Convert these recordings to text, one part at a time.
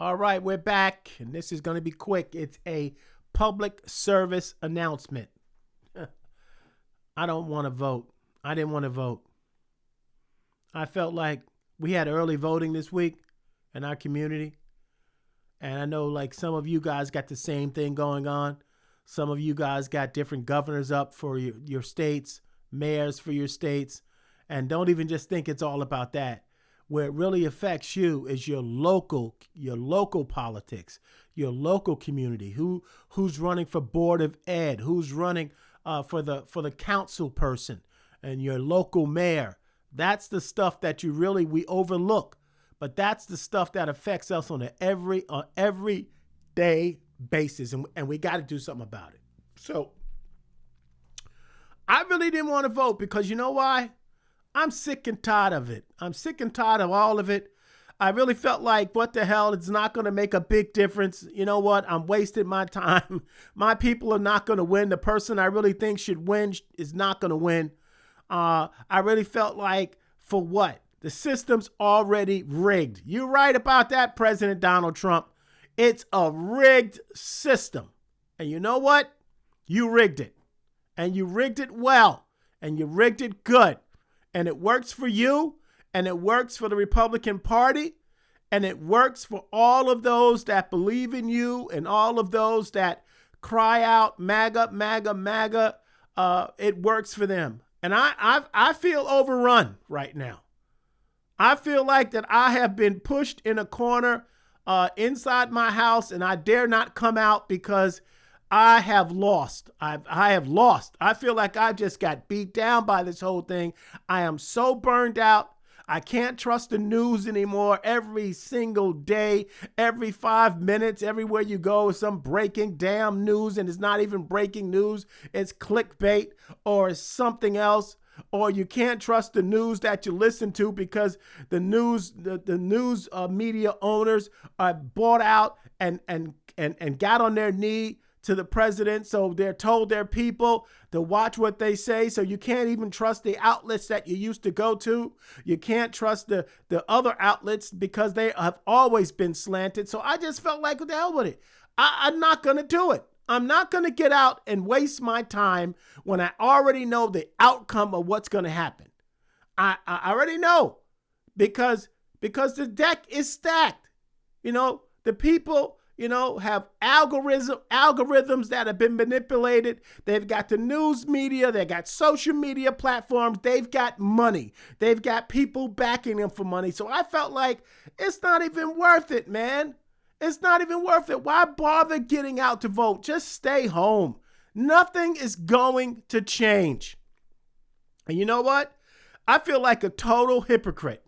All right, we're back, and this is going to be quick. It's a public service announcement. I don't want to vote. I didn't want to vote. I felt like we had early voting this week in our community. And I know like some of you guys got the same thing going on. Some of you guys got different governors up for your states, mayors for your states. And don't even just think it's all about that. Where it really affects you is your local politics, your local community. Who's running for board of ed? Who's running for the council person and your local mayor? That's the stuff that we overlook, but that's the stuff that affects us on an everyday basis, and we got to do something about it. So I really didn't want to vote because you know why? I'm sick and tired of it. I'm sick and tired of all of it. I really felt like, what the hell? It's not going to make a big difference. You know what? I'm wasting my time. My people are not going to win. The person I really think should win is not going to win. I really felt like, for what? The system's already rigged. You're right about that, President Donald Trump. It's a rigged system. And you know what? You rigged it. And you rigged it well. And you rigged it good. And it works for you, and it works for the Republican Party, and it works for all of those that believe in you and all of those that cry out, MAGA, MAGA, MAGA. It works for them. And I feel overrun right now. I feel like that I have been pushed in a corner inside my house, and I dare not come out because I have lost. I have lost. I feel like I just got beat down by this whole thing. I am so burned out. I can't trust the news anymore. Every single day, every 5 minutes, everywhere you go, some breaking damn news, and it's not even breaking news. It's clickbait or it's something else. Or you can't trust the news that you listen to because the news media owners are bought out and got on their knee to the president. So they're told their people to watch what they say. So you can't even trust the outlets that you used to go to. You can't trust the other outlets because they have always been slanted. So I just felt like, what the hell with it? I'm not going to do it. I'm not going to get out and waste my time when I already know the outcome of what's going to happen. I already know because the deck is stacked. You know, the people, have algorithms that have been manipulated. They've got the news media. They got social media platforms. They've got money. They've got people backing them for money. So I felt like it's not even worth it, man. It's not even worth it. Why bother getting out to vote? Just stay home. Nothing is going to change. And you know what? I feel like a total hypocrite.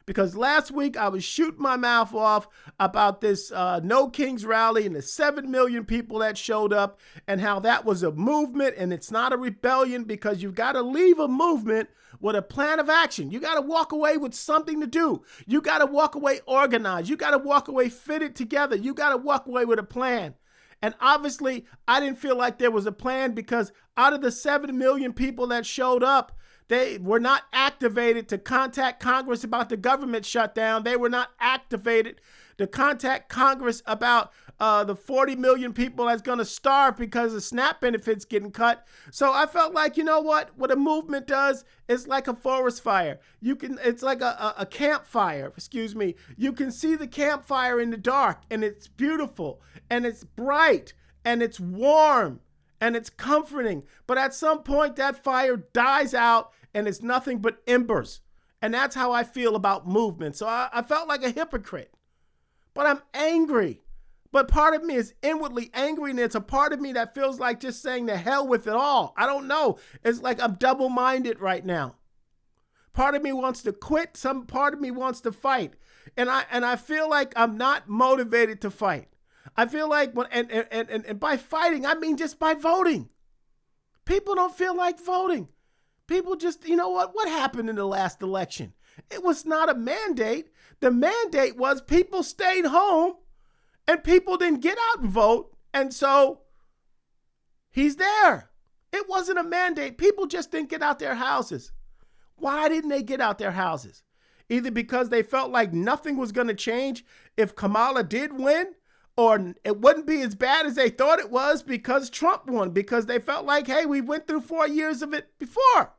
Because last week I was shooting my mouth off about this No Kings rally and the 7 million people that showed up and how that was a movement and it's not a rebellion, because you've got to leave a movement with a plan of action. You got to walk away with something to do. You got to walk away organized. You got to walk away fitted together. You got to walk away with a plan. And obviously I didn't feel like there was a plan, because out of the 7 million people that showed up, they were not activated to contact Congress about the government shutdown. They were not activated to contact Congress about the 40 million people that's going to starve because the SNAP benefits getting cut. So I felt like, you know what a movement does is like a forest fire. It's like a campfire, You can see the campfire in the dark, and it's beautiful, and it's bright, and it's warm, and it's comforting. But at some point that fire dies out, and it's nothing but embers. And that's how I feel about movement. So I felt like a hypocrite. But I'm angry. But part of me is inwardly angry, and it's a part of me that feels like just saying the hell with it all. I don't know. It's like I'm double-minded right now. Part of me wants to quit. Some part of me wants to fight. And I feel like I'm not motivated to fight. I feel like and by fighting, I mean just by voting. People don't feel like voting. People just, what happened in the last election? It was not a mandate. The mandate was people stayed home and people didn't get out and vote. And so he's there. It wasn't a mandate. People just didn't get out their houses. Why didn't they get out their houses? either because they felt like nothing was going to change if Kamala did win, or it wouldn't be as bad as they thought it was because Trump won, because they felt like, hey, we went through 4 years of it before.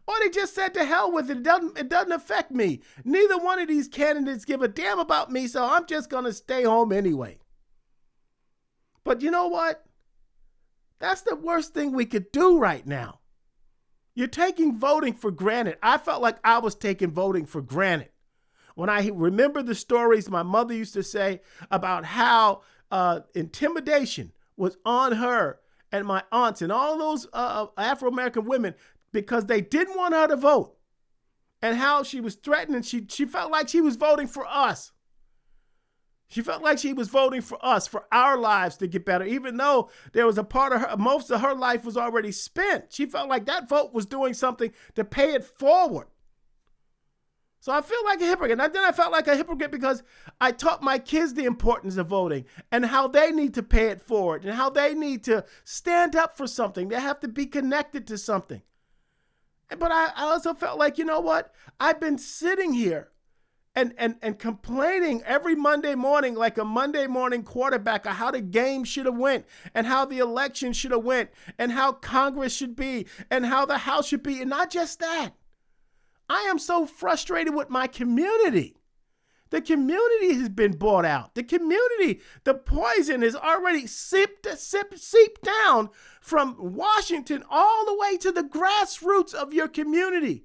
Or they just said to hell with it. It doesn't affect me. Neither one of these candidates give a damn about me, so I'm just going to stay home anyway. But you know what? That's the worst thing we could do right now. You're taking voting for granted. I felt like I was taking voting for granted. When I remember the stories my mother used to say about how intimidation was on her and my aunts and all those Afro-American women because they didn't want her to vote, and how she was threatened, she felt like she was voting for us. She felt like she was voting for us, for our lives to get better, even though there was a part of her, most of her life was already spent. She felt like that vote was doing something to pay it forward. So I feel like a hypocrite. And then I felt like a hypocrite because I taught my kids the importance of voting and how they need to pay it forward and how they need to stand up for something. They have to be connected to something. But I also felt like, you know what? I've been sitting here and complaining every Monday morning like a Monday morning quarterback of how the game should have went and how the election should have went and how Congress should be and how the House should be. And not just that. I am so frustrated with my community. The community has been bought out. The community, the poison is already seeped down from Washington all the way to the grassroots of your community.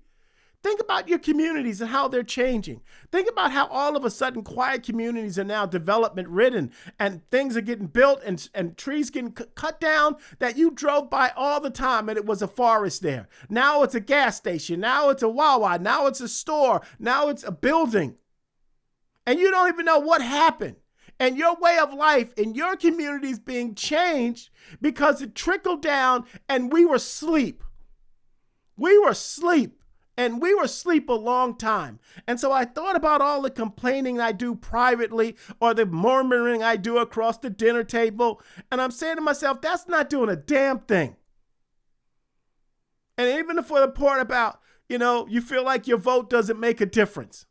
Think about your communities and how they're changing. Think about how all of a sudden quiet communities are now development ridden and things are getting built and trees getting cut down that you drove by all the time and it was a forest there. Now it's a gas station. Now it's a Wawa. Now it's a store. Now it's a building. And you don't even know what happened. And your way of life in your community is being changed because it trickled down and we were asleep. We were asleep. And we were asleep a long time. And so I thought about all the complaining I do privately or the murmuring I do across the dinner table. And I'm saying to myself, that's not doing a damn thing. And even for the part about, you feel like your vote doesn't make a difference.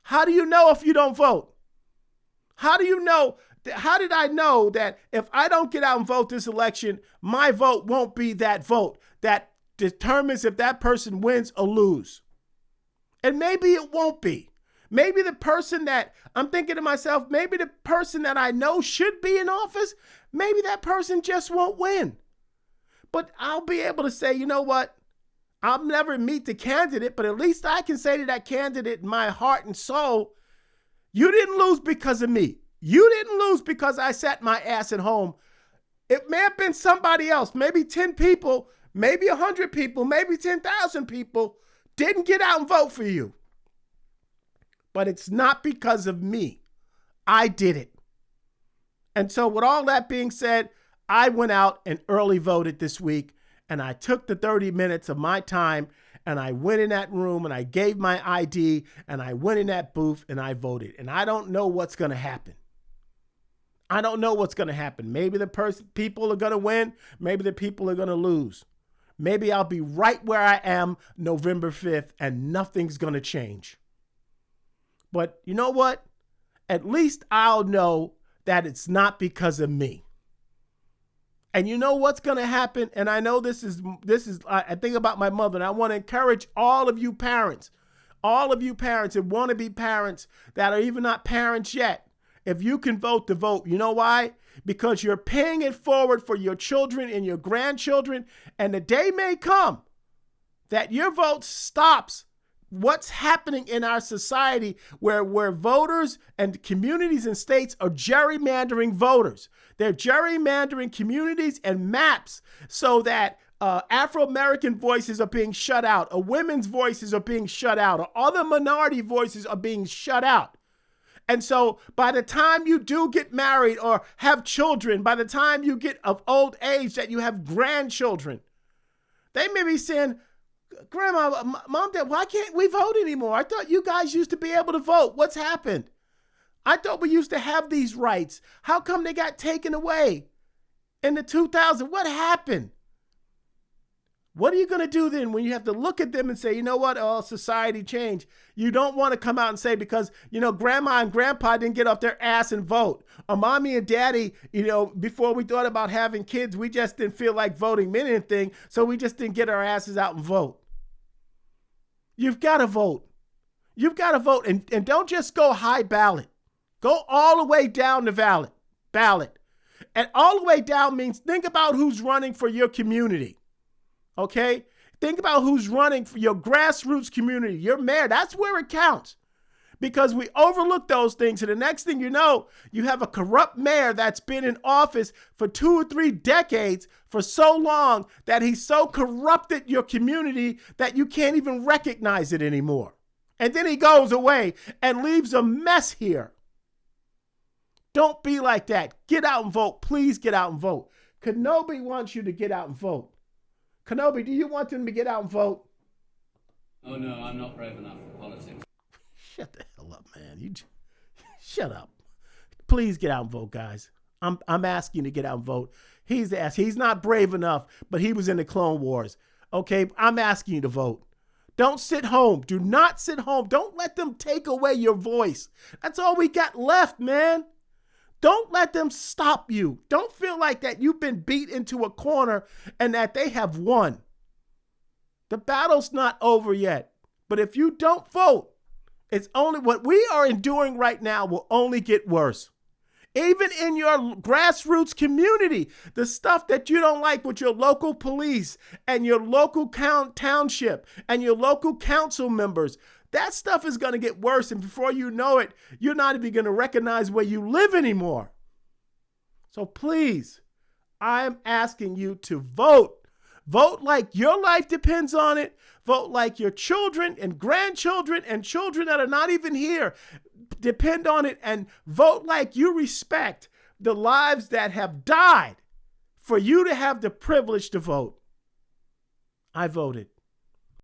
How do you know if you don't vote? How do you know? How did I know that if I don't get out and vote this election, my vote won't be that vote that determines if that person wins or lose? And maybe it won't be. Maybe the person that I'm thinking to myself, maybe the person that I know should be in office, maybe that person just won't win. But I'll be able to say, you know what? I'll never meet the candidate, but at least I can say to that candidate in my heart and soul, you didn't lose because of me. You didn't lose because I sat my ass at home. It may have been somebody else, maybe 10 people, maybe 100 people, maybe 10,000 people didn't get out and vote for you. But it's not because of me. I did it. And so with all that being said, I went out and early voted this week, and I took the 30 minutes of my time and I went in that room and I gave my ID and I went in that booth and I voted. And I don't know what's going to happen. I don't know what's going to happen. Maybe the people are going to win. Maybe the people are going to lose. Maybe I'll be right where I am November 5th and nothing's going to change. But you know what? At least I'll know that it's not because of me. And you know what's going to happen? And I know this is I think about my mother, and I want to encourage all of you parents and want to be parents that are even not parents yet. If you can vote, to vote. You know why? Because you're paying it forward for your children and your grandchildren. And the day may come that your vote stops what's happening in our society where voters and communities and states are gerrymandering voters. They're gerrymandering communities and maps so that Afro-American voices are being shut out, or women's voices are being shut out, or other minority voices are being shut out. And so by the time you do get married or have children, by the time you get of old age that you have grandchildren, they may be saying, Grandma, Mom, Dad, why can't we vote anymore? I thought you guys used to be able to vote. What's happened? I thought we used to have these rights. How come they got taken away in the 2000s? What happened? What are you going to do then when you have to look at them and say, you know what? Oh, society changed. You don't want to come out and say because, grandma and grandpa didn't get off their ass and vote. Or mommy and daddy, before we thought about having kids, we just didn't feel like voting meant anything. So we just didn't get our asses out and vote. You've got to vote. You've got to vote. And don't just go high ballot. Go all the way down the ballot. And all the way down means think about who's running for your community. Okay? Think about who's running for your grassroots community, your mayor. That's where it counts. Because we overlook those things. And the next thing you know, you have a corrupt mayor that's been in office for 2 or 3 decades for so long that he's so corrupted your community that you can't even recognize it anymore. And then he goes away and leaves a mess here. Don't be like that. Get out and vote. Please get out and vote. Kenobi wants you to get out and vote. Kenobi, do you want them to get out and vote? Oh, no, I'm not brave enough for politics. Shut the hell up, man. Shut up. Please get out and vote, guys. I'm asking you to get out and vote. He's not brave enough, but he was in the Clone Wars. Okay, I'm asking you to vote. Don't sit home. Do not sit home. Don't let them take away your voice. That's all we got left, man. Don't let them stop you. Don't feel like that you've been beat into a corner and that they have won. The battle's not over yet. But if you don't vote, it's only what we are enduring right now will only get worse. Even in your grassroots community, the stuff that you don't like with your local police and your local township and your local council members, that stuff is going to get worse. And before you know it, you're not even going to recognize where you live anymore. So please, I'm asking you to vote. Vote like your life depends on it. Vote like your children and grandchildren and children that are not even here depend on it. And vote like you respect the lives that have died for you to have the privilege to vote. I voted.